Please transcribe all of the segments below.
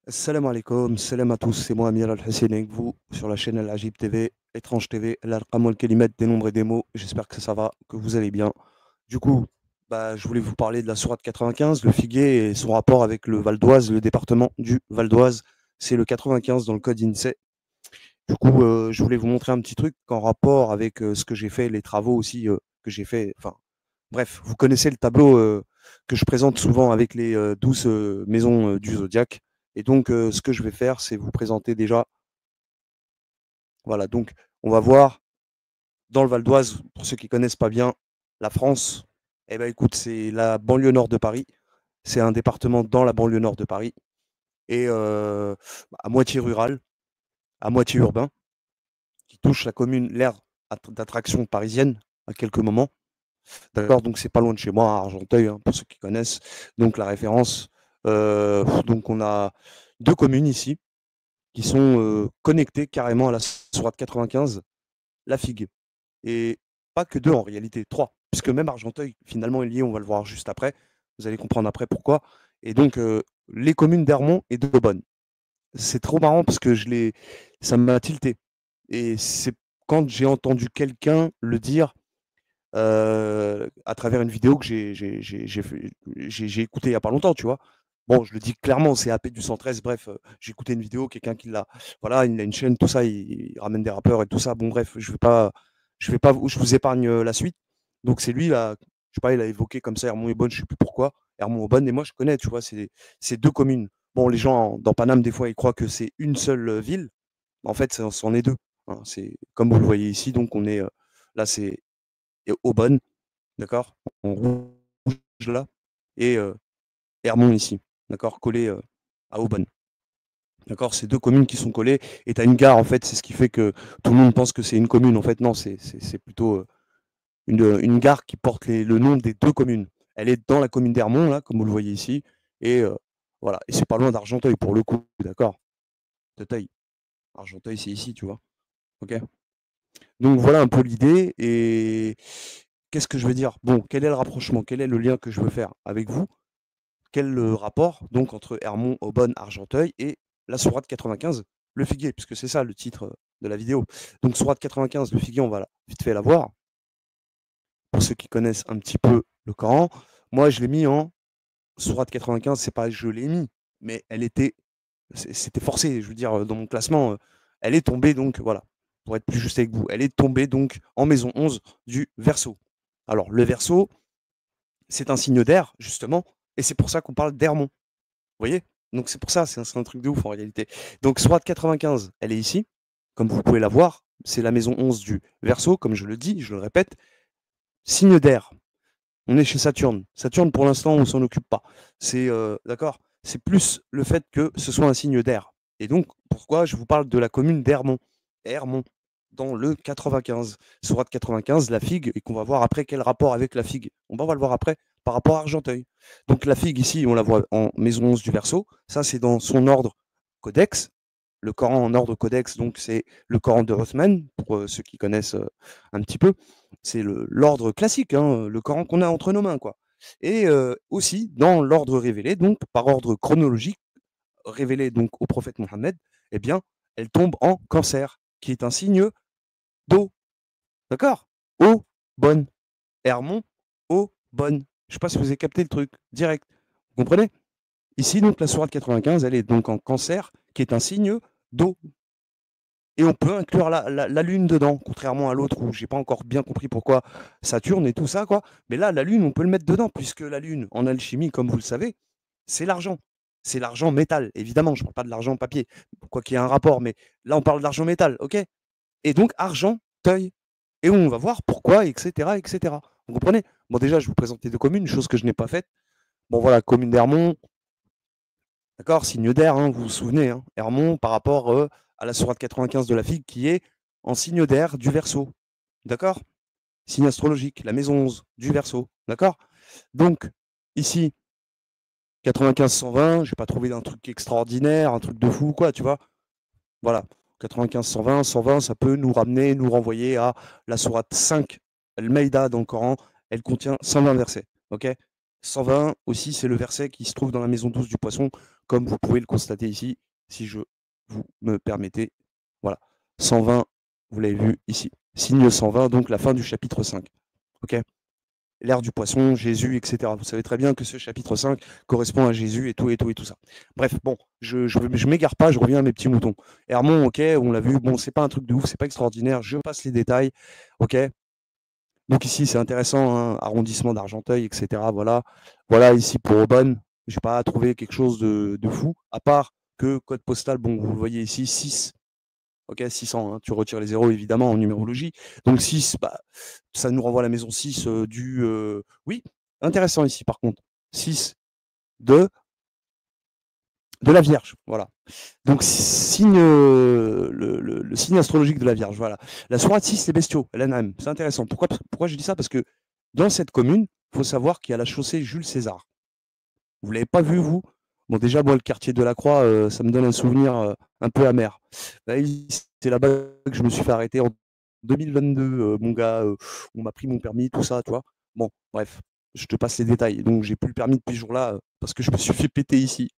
Salam alaikum, salam à tous, c'est moi Amir Al-Hussein avec vous sur la chaîne Al-Ajib TV, Étrange TV, l'Arqam wal Kelimat, des nombres et des mots. J'espère que ça va, que vous allez bien. Du coup, je voulais vous parler de la sourate 95, le figuier et son rapport avec le Val d'Oise, le département du Val d'Oise. C'est le 95 dans le code INSEE. Du coup, je voulais vous montrer un petit truc en rapport avec ce que j'ai fait, les travaux aussi que j'ai fait. Enfin, bref, vous connaissez le tableau que je présente souvent avec les 12 maisons du zodiaque. Et donc, ce que je vais faire, c'est vous présenter déjà. Voilà, donc on va voir dans le Val d'Oise, pour ceux qui connaissent pas bien la France. Eh ben, écoute, c'est la banlieue nord de Paris. C'est un département dans la banlieue nord de Paris et à moitié rural, à moitié urbain, qui touche la commune, l'aire d'attraction parisienne à quelques moments. D'accord, donc c'est pas loin de chez moi, à Argenteuil, hein, pour ceux qui connaissent. Donc la référence, donc on a deux communes ici qui sont connectées carrément à la Sourate 95, la Figue. Et pas que deux en réalité, trois, puisque même Argenteuil finalement est lié, on va le voir juste après. Vous allez comprendre après pourquoi. Et donc les communes d'Hermont et d'Aubonne. C'est trop marrant parce que ça m'a tilté. Et c'est quand j'ai entendu quelqu'un le dire à travers une vidéo que j'ai écoutée il y a pas longtemps, tu vois? Bon, je le dis clairement, c'est AP du 113, bref, j'ai écouté une vidéo, quelqu'un qui l'a voilà, il a une chaîne, tout ça, il ramène des rappeurs et tout ça. Bon bref, je vais pas je vous épargne, la suite. Donc c'est lui là, je sais pas, il a évoqué comme ça Hermont-et-Bonne, je sais plus pourquoi. Hermont-Aubonne et moi je connais, tu vois? C'est 2 communes. Bon, les gens dans Paname, des fois, ils croient que c'est une seule, ville. En fait, c'en est 2, hein. C'est comme vous le voyez ici, donc on est, là, c'est Aubonne. D'accord? En rouge là et Hermont ici, d'accord? Collé, à Aubonne. D'accord? C'est 2 communes qui sont collées et tu as une gare en fait, c'est ce qui fait que tout le monde pense que c'est une commune. En fait, non, c'est plutôt, une gare qui porte le nom des 2 communes. Elle est dans la commune d'Hermont là, comme vous le voyez ici et voilà et c'est pas loin d'Argenteuil pour le coup, d'accord? Auteuil. Argenteuil, c'est ici, tu vois? OK? Donc voilà un peu l'idée et qu'est-ce que je veux dire? Bon, quel est le rapprochement? Quel est le lien que je veux faire avec vous? Quel rapport donc entre Hermont, Aubonne, Argenteuil et la Sourate 95, le figuier, puisque c'est ça le titre de la vidéo. Donc Sourate 95, le figuier, on va vite fait la voir. Pour ceux qui connaissent un petit peu le Coran, moi je l'ai mis en Sourate 95, c'est pas je l'ai mis, mais c'était forcé, je veux dire, dans mon classement, elle est tombée donc, voilà, pour être plus juste avec vous, elle est tombée donc en maison 11 du Verseau. Alors le Verseau, c'est un signe d'air, justement, et c'est pour ça qu'on parle d'Hermont. Vous voyez? Donc c'est pour ça, c'est un truc de ouf en réalité. Donc Sourate 95, elle est ici, comme vous pouvez la voir. C'est la maison 11 du Verseau, comme je le dis, je le répète. Signe d'air. On est chez Saturne. Saturne, pour l'instant, on s'en occupe pas. C'est d'accord. C'est plus le fait que ce soit un signe d'air. Et donc, pourquoi je vous parle de la commune d'Hermont, Hermont, dans le 95. Sourate 95, la figue, et qu'on va voir après quel rapport avec la figue. On va le voir après par rapport à Argenteuil. Donc la figue ici, on la voit en maison 11 du Verseau. Ça, c'est dans son ordre codex. Le Coran en ordre codex, donc c'est le Coran de Rothman, pour ceux qui connaissent un petit peu. C'est l'ordre classique, hein, le Coran qu'on a entre nos mains, quoi. Et aussi dans l'ordre révélé, donc par ordre chronologique, révélé donc au prophète Mohammed, eh bien, elle tombe en cancer, qui est un signe d'eau. D'accord? Eau bonne. Hermont, eau bonne. Je ne sais pas si vous avez capté le truc, direct. Vous comprenez? Ici, donc, la sourate 95, elle est donc en cancer, qui est un signe d'eau. Et on peut inclure la Lune dedans, contrairement à l'autre où j'ai pas encore bien compris pourquoi Saturne et tout ça, quoi. Mais là, la Lune, on peut le mettre dedans, puisque la Lune, en alchimie, comme vous le savez, c'est l'argent. C'est l'argent métal, évidemment. Je ne parle pas de l'argent papier, quoi qu'il y ait un rapport, mais là, on parle d'argent métal, ok? Et donc, argent, teuil. Et on va voir pourquoi, etc., etc. Vous comprenez? Bon, déjà, je vais vous présenter deux communes, chose que je n'ai pas faite. Bon, voilà, commune d'Hermont, d'accord, signe d'air, hein, vous vous souvenez, hein, Hermont par rapport à la sourate 95 de la figue qui est en signe d'air du Verseau. D'accord? Signe astrologique, la maison 11 du Verseau. D'accord? Donc, ici, 95-120, je n'ai pas trouvé un truc extraordinaire, un truc de fou, quoi, tu vois? Voilà. 95-120, 120, ça peut nous ramener, nous renvoyer à la sourate 5, Al-Maïda dans le Coran, elle contient 120 versets. Ok? 120 aussi, c'est le verset qui se trouve dans la maison douce du poisson, comme vous pouvez le constater ici, si je vous me permettez. Voilà, 120, vous l'avez vu ici. Signe 120, donc la fin du chapitre 5. Ok, l'ère du poisson, Jésus, etc. Vous savez très bien que ce chapitre 5 correspond à Jésus et tout, et tout, et tout ça. Bref, bon, je m'égare pas, je reviens à mes petits moutons. Hermon, ok, on l'a vu, bon, c'est pas un truc de ouf, c'est pas extraordinaire, je passe les détails, ok. Donc ici, c'est intéressant, hein, arrondissement d'Argenteuil, etc. Voilà, voilà ici pour Aubonne, j'ai pas trouvé quelque chose de fou, à part que code postal, bon, vous le voyez ici, 6. Ok, 600, hein, tu retires les zéros évidemment en numérologie. Donc 6, bah, ça nous renvoie à la maison 6 Oui, intéressant ici par contre. 6 de la Vierge. Voilà. Donc signe, le signe astrologique de la Vierge. Voilà. La sourate 6, les bestiaux, l'Anam. C'est intéressant. Pourquoi je dis ça? Parce que dans cette commune, il faut savoir qu'il y a la chaussée Jules César. Vous ne l'avez pas vu, vous? Bon, déjà, moi, le quartier de la Croix, ça me donne un souvenir un peu amer. Bah, c'est là-bas que je me suis fait arrêter en 2022, mon gars. On m'a pris mon permis, tout ça, tu vois. Bon, bref, je te passe les détails. Donc, j'ai plus le permis depuis ce jour-là parce que je me suis fait péter ici.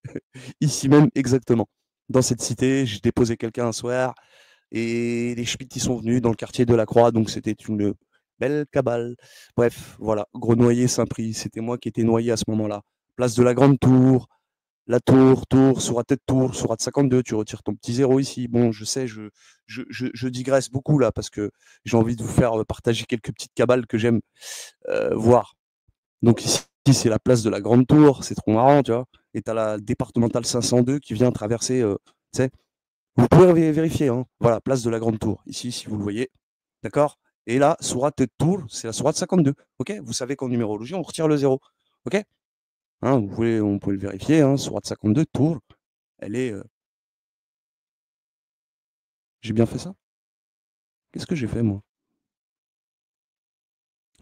Ici même, exactement. Dans cette cité, j'ai déposé quelqu'un un soir et les schmitts ils sont venus dans le quartier de la Croix. Donc, c'était une belle cabale. Bref, voilà. Grenoyer, Saint-Prix. C'était moi qui étais noyé à ce moment-là. Place de la Grande Tour, la tour, sourate de tour, sourate 52, tu retires ton petit zéro ici. Bon, je sais, je digresse beaucoup là parce que j'ai envie de vous faire partager quelques petites cabales que j'aime voir. Donc ici, c'est la place de la Grande Tour, c'est trop marrant, tu vois. Et tu as la départementale 502 qui vient traverser, tu sais. Vous pouvez vérifier, hein. Voilà, place de la Grande Tour, ici, si vous le voyez. D'accord. Et là, sourate de tour, c'est la sourate 52. Ok. Vous savez qu'en numérologie, on retire le zéro. Ok. Hein, on peut le vérifier, hein, sourate 52, tour, elle est. J'ai bien fait ça? Qu'est-ce que j'ai fait, moi?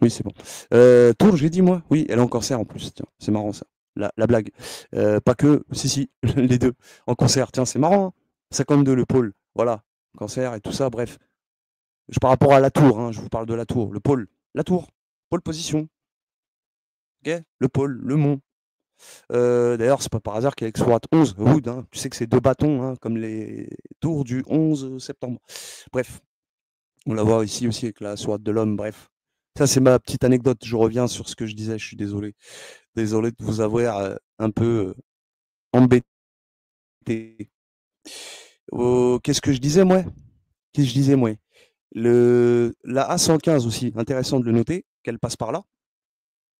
Oui, c'est bon. Tour, j'ai dit, moi? Oui, elle est en cancer en plus. Tiens, c'est marrant ça. La blague. Pas que, si, les deux. En cancer, tiens, c'est marrant, hein. 52, le pôle. Voilà. Cancer et tout ça, bref. Par rapport à la tour, hein, je vous parle de la tour. Le pôle. La tour. Pôle position. Ok. Le pôle, le mont. D'ailleurs, c'est pas par hasard qu'avec Sourate 11, Wood, hein, tu sais que c'est deux bâtons, hein, comme les tours du 11 septembre. Bref, on la voit ici aussi avec la Sourate de l'homme, bref. Ça, c'est ma petite anecdote. Je reviens sur ce que je disais, je suis désolé. Désolé de vous avoir un peu embêté. Qu'est-ce que je disais, moi? Qu'est-ce que je disais, moi? La A115 aussi, intéressant de le noter, qu'elle passe par là,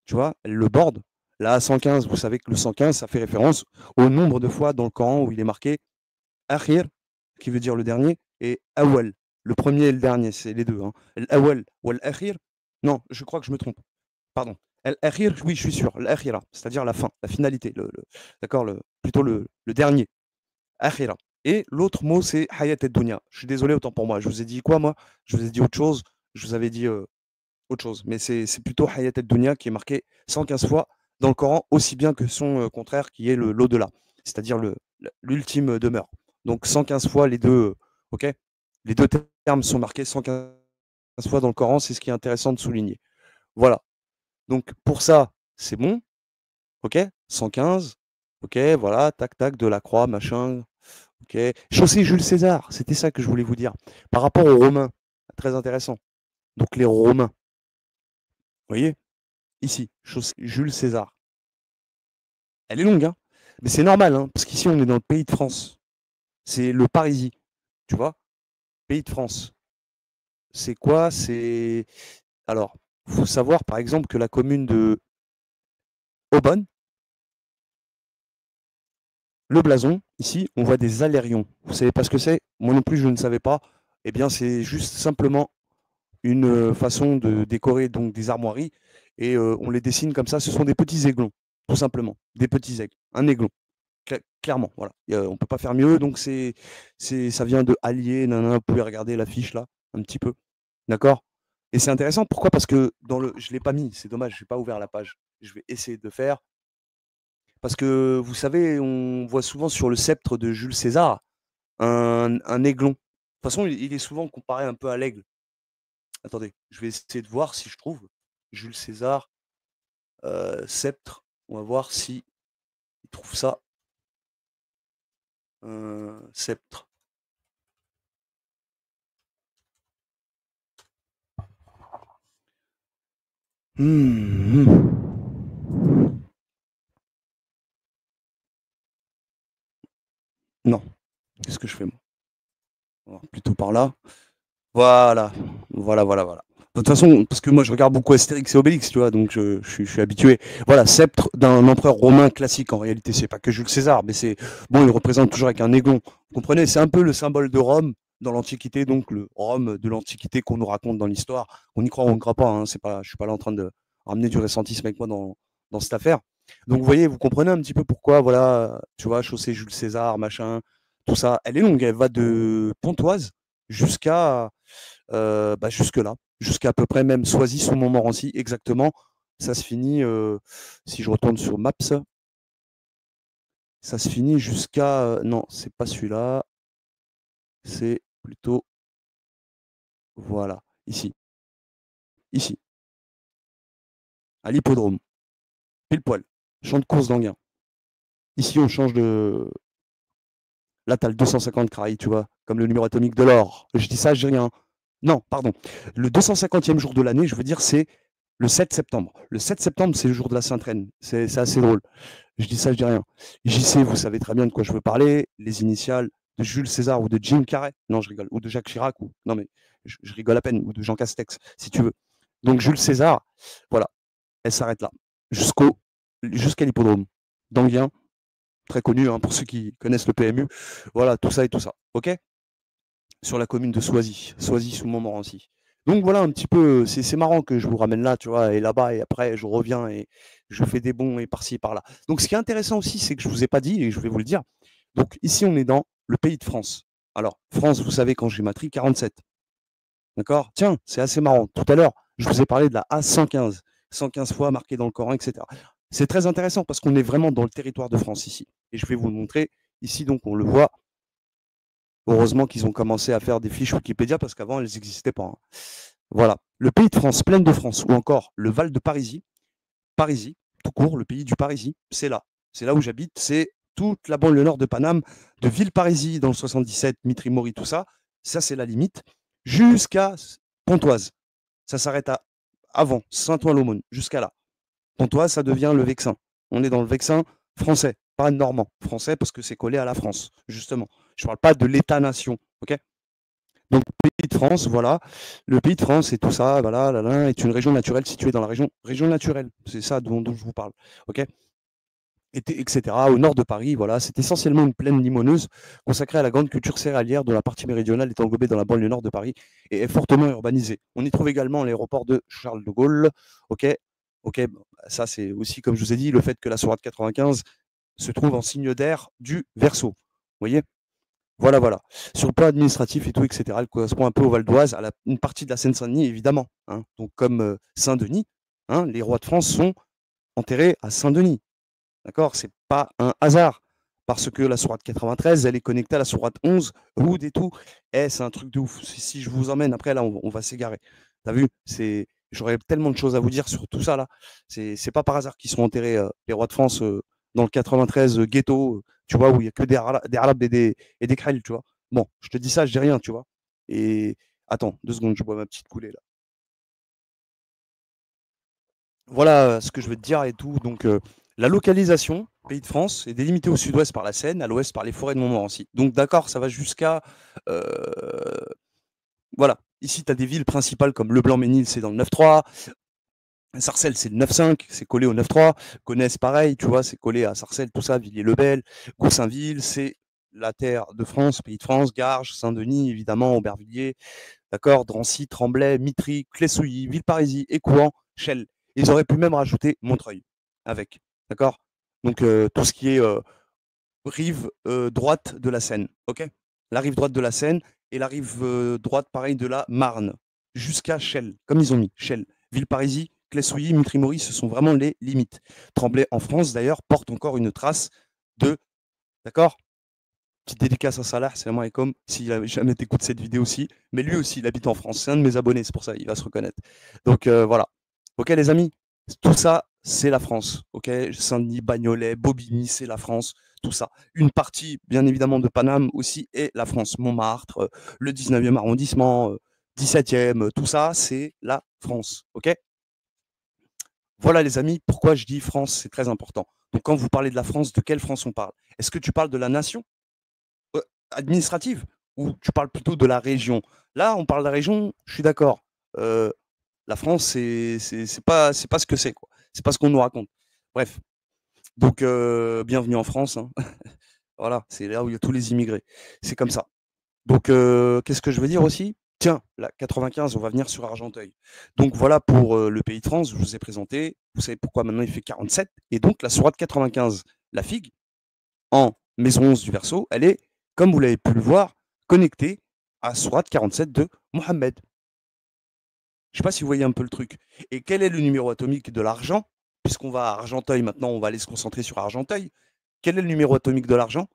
tu vois, elle le borde. La A115, vous savez que le 115, ça fait référence au nombre de fois dans le Coran où il est marqué Akhir, qui veut dire le dernier, et Awal, le premier et le dernier, c'est les deux. Hein. Awal ou Al-Akhir, non, je crois que je me trompe. Pardon. Al-Akhir, oui, je suis sûr. L'Akhira, c'est-à-dire la fin, la finalité. D'accord, plutôt le dernier. Akhira. Et l'autre mot, c'est Hayat et-Dunya. Je suis désolé, autant pour moi. Je vous ai dit quoi, moi? Je vous ai dit autre chose. Je vous avais dit autre chose. Mais c'est plutôt Hayat et-Dunya qui est marqué 115 fois dans le Coran, aussi bien que son contraire, qui est l'au-delà, c'est-à-dire l'ultime demeure. Donc 115 fois les deux, ok? Les deux termes sont marqués 115 fois dans le Coran, c'est ce qui est intéressant de souligner. Voilà. Donc pour ça, c'est bon, ok? 115, ok, voilà, tac, tac, de la croix, machin, ok. Chaussée Jules César, c'était ça que je voulais vous dire. Par rapport aux Romains, très intéressant. Donc les Romains, vous voyez, ici, chaussée Jules César. Elle est longue, hein? Mais c'est normal, hein, parce qu'ici, on est dans le pays de France. C'est le Parisis, tu vois? Pays de France. C'est quoi? C'est. Alors, il faut savoir, par exemple, que la commune de Aubonne, le blason, ici, on voit des alérions. Vous savez pas ce que c'est? Moi non plus, je ne savais pas. Eh bien, c'est juste simplement une façon de décorer donc des armoiries et on les dessine comme ça. Ce sont des petits aiglons, tout simplement. Des petits aigles. Un aiglon. Clairement, voilà. On ne peut pas faire mieux, donc ça vient de allier, nanana, vous pouvez regarder l'affiche là, un petit peu. D'accord. Et c'est intéressant, pourquoi? Parce que je ne l'ai pas mis, c'est dommage, je n'ai pas ouvert la page. Je vais essayer de le faire. Parce que vous savez, on voit souvent sur le sceptre de Jules César un aiglon. De toute façon, il est souvent comparé un peu à l'aigle. Attendez, je vais essayer de voir si je trouve Jules César, sceptre. On va voir si il trouve ça. Sceptre. Non. Qu'est-ce que je fais, moi? On va voir plutôt par là. Voilà. Voilà, voilà, voilà. De toute façon, parce que moi je regarde beaucoup Astérix et Obélix, tu vois, donc je suis habitué. Voilà, sceptre d'un empereur romain classique. En réalité, c'est pas que Jules César, mais c'est bon, il représente toujours avec un aiglon. Vous comprenez, c'est un peu le symbole de Rome dans l'Antiquité, donc le Rome de l'Antiquité qu'on nous raconte dans l'histoire. On y croit ou on ne croit pas. Hein, c'est pas, je suis pas là en train de ramener du récentisme avec moi dans cette affaire. Donc vous voyez, vous comprenez un petit peu pourquoi, voilà, tu vois, chaussée Jules César, machin, tout ça. Elle est longue, elle va de Pontoise jusqu'à jusque-là, jusqu'à peu près même Soisy sous Montmorency, exactement. Ça se finit, si je retourne sur Maps, ça se finit jusqu'à. Non, c'est pas celui-là, c'est plutôt. Voilà, ici, ici, à l'hippodrome, pile poil, champ de course d'Anguin. Ici, on change de. Là, tu as le 250 Craï, tu vois, comme le numéro atomique de l'or. Je dis ça, je dis rien. Non, pardon. Le 250e jour de l'année, je veux dire, c'est le 7 septembre. Le 7 septembre, c'est le jour de la Sainte-Reine. C'est assez drôle. Je dis ça, je dis rien. JC, vous savez très bien de quoi je veux parler. Les initiales de Jules César ou de Jim Carrey. Non, je rigole. Ou de Jacques Chirac. Non, mais je rigole à peine. Ou de Jean Castex, si tu veux. Donc, Jules César, voilà, elle s'arrête là. Jusqu'à l'hippodrome d'Anguien, très connu hein, pour ceux qui connaissent le PMU. Voilà, tout ça et tout ça. OK? Sur la commune de Soisy, Soisy sous Montmorency. Donc voilà un petit peu, c'est marrant que je vous ramène là, tu vois, et là-bas, et après je reviens et je fais des bons et par-ci et par-là. Donc ce qui est intéressant aussi, c'est que je ne vous ai pas dit, et je vais vous le dire. Donc ici, on est dans le pays de France. Alors, France, vous savez, quand j'ai matrice 47. D'accord? Tiens, c'est assez marrant. Tout à l'heure, je vous ai parlé de la A115, 115 fois marquée dans le Coran, etc. C'est très intéressant parce qu'on est vraiment dans le territoire de France ici. Et je vais vous le montrer. Ici, donc, on le voit. Heureusement qu'ils ont commencé à faire des fiches Wikipédia parce qu'avant, elles n'existaient pas. Hein. Voilà. Le pays de France, Plaine de France, ou encore le Val de Parisis, Parisis, tout court, le pays du Parisis, c'est là. C'est là où j'habite. C'est toute la banlieue nord de Paname, de Villeparisis dans le 77, Mitry-Mory, tout ça. Ça, c'est la limite. Jusqu'à Pontoise. Ça s'arrête avant, Saint-Ouen-l'Aumône, jusqu'à là. Pontoise, ça devient le Vexin. On est dans le Vexin français, pas normand. Français parce que c'est collé à la France, justement. Je ne parle pas de l'État-nation. OK? Donc, le pays de France, voilà. Le pays de France et tout ça, voilà, est une région naturelle située dans la région naturelle. C'est ça dont je vous parle. OK? Etc. Au nord de Paris, voilà. C'est essentiellement une plaine limoneuse consacrée à la grande culture céréalière dont la partie méridionale est englobée dans la banlieue nord de Paris et est fortement urbanisée. On y trouve également l'aéroport de Charles de Gaulle. OK? OK, ça c'est aussi, comme je vous ai dit, le fait que la Sourate 95 se trouve en signe d'air du Verseau. Vous voyez? Voilà, voilà. Sur le plan administratif et tout, etc., elle correspond un peu au Val d'Oise, à une partie de la Seine-Saint-Denis, évidemment. Hein. Donc, comme Saint-Denis, hein, les rois de France sont enterrés à Saint-Denis. D'accord? C'est pas un hasard. Parce que la Sourate 93, elle est connectée à la Sourate 11, Houd et tout. C'est un truc de ouf. Si je vous emmène, après, là, on va s'égarer. T'as vu? J'aurais tellement de choses à vous dire sur tout ça, là. C'est pas par hasard qu'ils sont enterrés, les rois de France, dans le 93 ghetto, tu vois, où il n'y a que des Arabes et des Krells, tu vois. Bon, je te dis ça, je dis rien, tu vois. Et attends, 2 secondes, je bois ma petite coulée, là. Voilà ce que je veux te dire et tout. Donc, la localisation, pays de France, est délimitée au sud-ouest par la Seine, à l'ouest par les forêts de Montmorency. Donc, d'accord, ça va jusqu'à. euh, voilà. Ici, tu as des villes principales comme Leblanc-Ménil, c'est dans le 9-3. Sarcelles, c'est le 9-5, c'est collé au 9-3. Gonesse, pareil, tu vois, c'est collé à Sarcelles, tout ça, Villiers-le-Bel. Goussainville, c'est la terre de France, pays de France. Garges, Saint-Denis, évidemment, Aubervilliers, d'accord, Drancy, Tremblay, Mitry, Clessouilly, Villeparisis, Écouen, Chelles. Ils auraient pu même rajouter Montreuil avec, d'accord. Donc tout ce qui est rive droite de la Seine, ok. La rive droite de la Seine et la rive droite, pareil, de la Marne, jusqu'à Chelles, comme ils ont mis, Chelles. Villeparisis, Clessouilly, Mitry-Mory, ce sont vraiment les limites. Tremblay, en France, d'ailleurs, porte encore une trace de, d'accord. Petite dédicace à Salah, salam alaikum, s'il a jamais écouté cette vidéo aussi. Mais lui aussi, il habite en France. C'est un de mes abonnés, c'est pour ça, il va se reconnaître. Donc voilà. Ok les amis, tout ça, c'est la France. Ok, Saint-Denis, Bagnolet, Bobigny, c'est la France. Tout ça. Une partie, bien évidemment, de Paname aussi est la France. Montmartre, le 19e arrondissement, 17e, tout ça, c'est la France. Ok. Voilà, les amis, pourquoi je dis France, c'est très important. Donc, quand vous parlez de la France, de quelle France on parle? Est-ce que tu parles de la nation administrative ou tu parles plutôt de la région? Là, on parle de la région, je suis d'accord. Euh, la France, c'est pas ce que c'est, quoi. C'est pas ce qu'on nous raconte. Bref, donc bienvenue en France, hein. Voilà, c'est là où il y a tous les immigrés. C'est comme ça. Donc, qu'est-ce que je veux dire aussi? Tiens, la 95, on va venir sur Argenteuil. Donc voilà pour le pays de France, je vous ai présenté. Vous savez pourquoi maintenant il fait 47. Et donc la Sourate 95, la figue, en maison 11 du Verseau, elle est, comme vous l'avez pu le voir, connectée à Sourate 47 de Mohammed. Je ne sais pas si vous voyez un peu le truc. Et quel est le numéro atomique de l'argent? Puisqu'on va à Argenteuil maintenant, on va aller se concentrer sur Argenteuil. Quel est le numéro atomique de l'argent?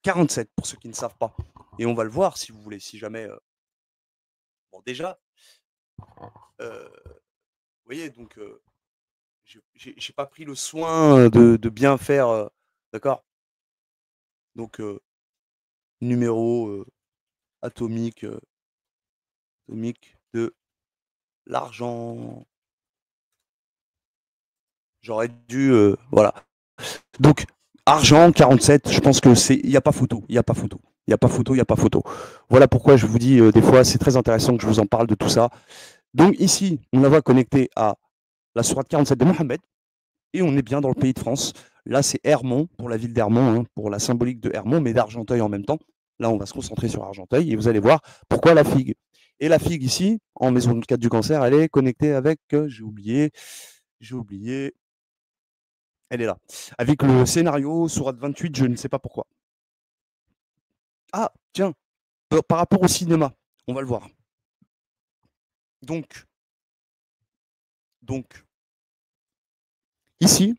47, pour ceux qui ne savent pas. Et on va le voir si vous voulez, si jamais. Bon, déjà, vous voyez, donc, j'ai pas pris le soin de bien faire. D'accord. Donc, numéro atomique, atomique de l'argent. J'aurais dû. Voilà. Donc, argent 47, je pense que c'est. Il n'y a pas photo. Il n'y a pas photo. Il n'y a pas photo, il n'y a pas photo. Voilà pourquoi je vous dis, des fois, c'est très intéressant que je vous en parle de tout ça. Donc, ici, on la voit connectée à la sourate 47 de Mohammed. Et on est bien dans le pays de France. Là, c'est Hermont, pour la ville d'Hermont, hein, pour la symbolique de Hermont, mais d'Argenteuil en même temps. Là, on va se concentrer sur Argenteuil et vous allez voir pourquoi la figue. Et la figue ici, en maison de 4 du cancer, elle est connectée avec, j'ai oublié, elle est là. Avec le scénario Sourate 28, je ne sais pas pourquoi. Ah, tiens, par rapport au cinéma, on va le voir. Donc ici,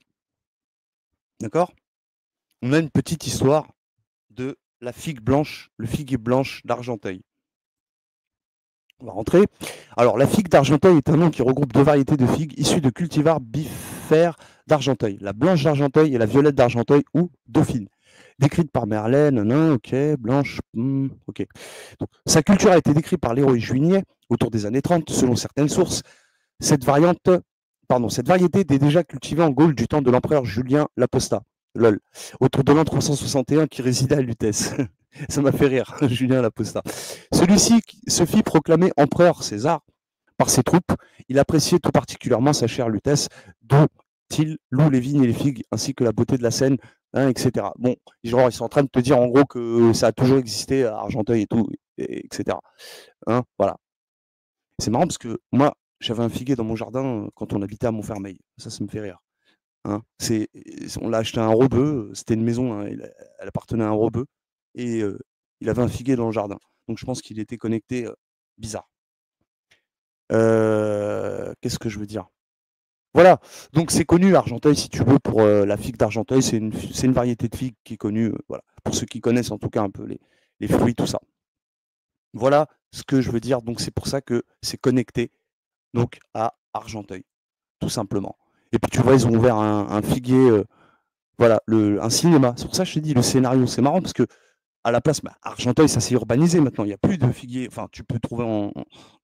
d'accord, on a une petite histoire de la figue blanche, le figuier blanche d'Argenteuil. On va rentrer. Alors, la figue d'Argenteuil est un nom qui regroupe deux variétés de figues issues de cultivars bifères d'Argenteuil, la blanche d'Argenteuil et la violette d'Argenteuil ou dauphine. Décrite par Merlin, ok, blanche, ok. Donc, sa culture a été décrite par Léroy Juignet autour des années 30, selon certaines sources. Cette variété était déjà cultivée en Gaule du temps de l'empereur Julien l'Apostat, lol, autour de l'an 361 qui résidait à Lutèce. Ça m'a fait rire, Julien l'Apostat. Celui-ci se fit proclamer empereur César par ses troupes. Il appréciait tout particulièrement sa chère Lutèce, dont il loue les vignes et les figues, ainsi que la beauté de la scène, hein, etc. Bon, genre, ils sont en train de te dire en gros que ça a toujours existé à Argenteuil et tout, etc. Hein, voilà. C'est marrant parce que moi, j'avais un figuier dans mon jardin quand on habitait à Montfermeil. Ça me fait rire. Hein. On l'a acheté à un rebeu, c'était une maison, hein, elle appartenait à un rebeu, et il avait un figuier dans le jardin. Donc je pense qu'il était connecté, bizarre. Qu'est-ce que je veux dire? Voilà, donc c'est connu Argenteuil, si tu veux, pour la figue d'Argenteuil, c'est une variété de figue qui est connue, voilà, pour ceux qui connaissent en tout cas un peu les fruits, tout ça. Voilà ce que je veux dire, donc c'est pour ça que c'est connecté donc à Argenteuil, tout simplement. Et puis tu vois, ils ont ouvert un figuier, voilà, un cinéma. C'est pour ça que je te dis, le scénario, c'est marrant parce que à la place, bah, Argenteuil, ça s'est urbanisé maintenant. Il n'y a plus de figuiers. Enfin, tu peux trouver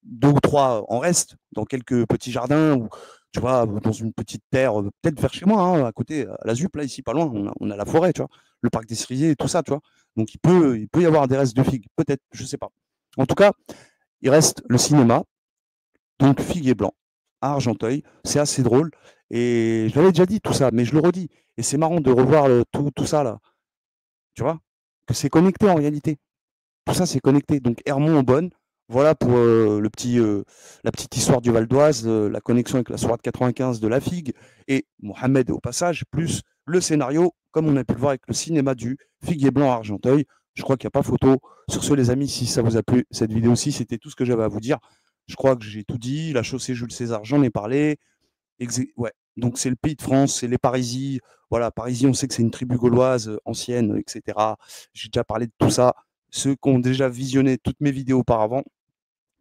deux ou trois en reste, dans quelques petits jardins, ou tu vois, dans une petite terre, peut-être vers chez moi, hein, à côté, à la ZUP, là, ici, pas loin, on a la forêt, tu vois, le parc des cerisiers, tout ça, tu vois. Donc, il peut y avoir des restes de figues, peut-être, je sais pas. En tout cas, il reste le cinéma, donc figuier blanc, à Argenteuil. C'est assez drôle. Et je l'avais déjà dit tout ça, mais je le redis. Et c'est marrant de revoir tout ça, là. Tu vois, que c'est connecté en réalité. Tout ça, c'est connecté. Donc Hermont en Bonne, voilà pour la petite histoire du Val d'Oise, la connexion avec la Sourate 95 de la figue et Mohamed au passage, plus le scénario, comme on a pu le voir avec le cinéma du figuier blanc à Argenteuil. Je crois qu'il n'y a pas photo. Sur ce, les amis, si ça vous a plu, cette vidéo-ci, c'était tout ce que j'avais à vous dire. Je crois que j'ai tout dit. La chaussée Jules César, j'en ai parlé. Ouais. Donc c'est le pays de France, c'est les Parisis. Voilà, Parisis, on sait que c'est une tribu gauloise ancienne, etc. J'ai déjà parlé de tout ça. Ceux qui ont déjà visionné toutes mes vidéos auparavant,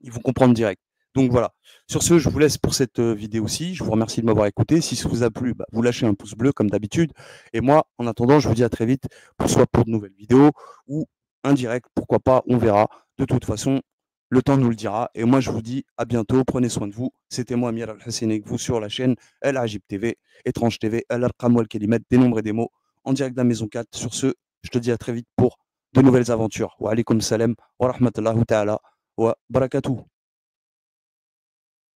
ils vont comprendre direct. Donc voilà. Sur ce, je vous laisse pour cette vidéo-ci. Je vous remercie de m'avoir écouté. Si ça vous a plu, bah, vous lâchez un pouce bleu comme d'habitude. Et moi, en attendant, je vous dis à très vite, soit pour de nouvelles vidéos ou un direct, pourquoi pas, on verra. De toute façon, le temps nous le dira. Et moi, je vous dis à bientôt. Prenez soin de vous. C'était moi, Amir Al-Hassani, avec vous sur la chaîne El Ajib TV, Étrange TV, El Arqam Wal Kelimet, des nombres et des mots, en direct de la maison 4. Sur ce, je te dis à très vite pour de nouvelles aventures. Wa alaikum salam wa rahmatullahi ta'ala wa barakatuh.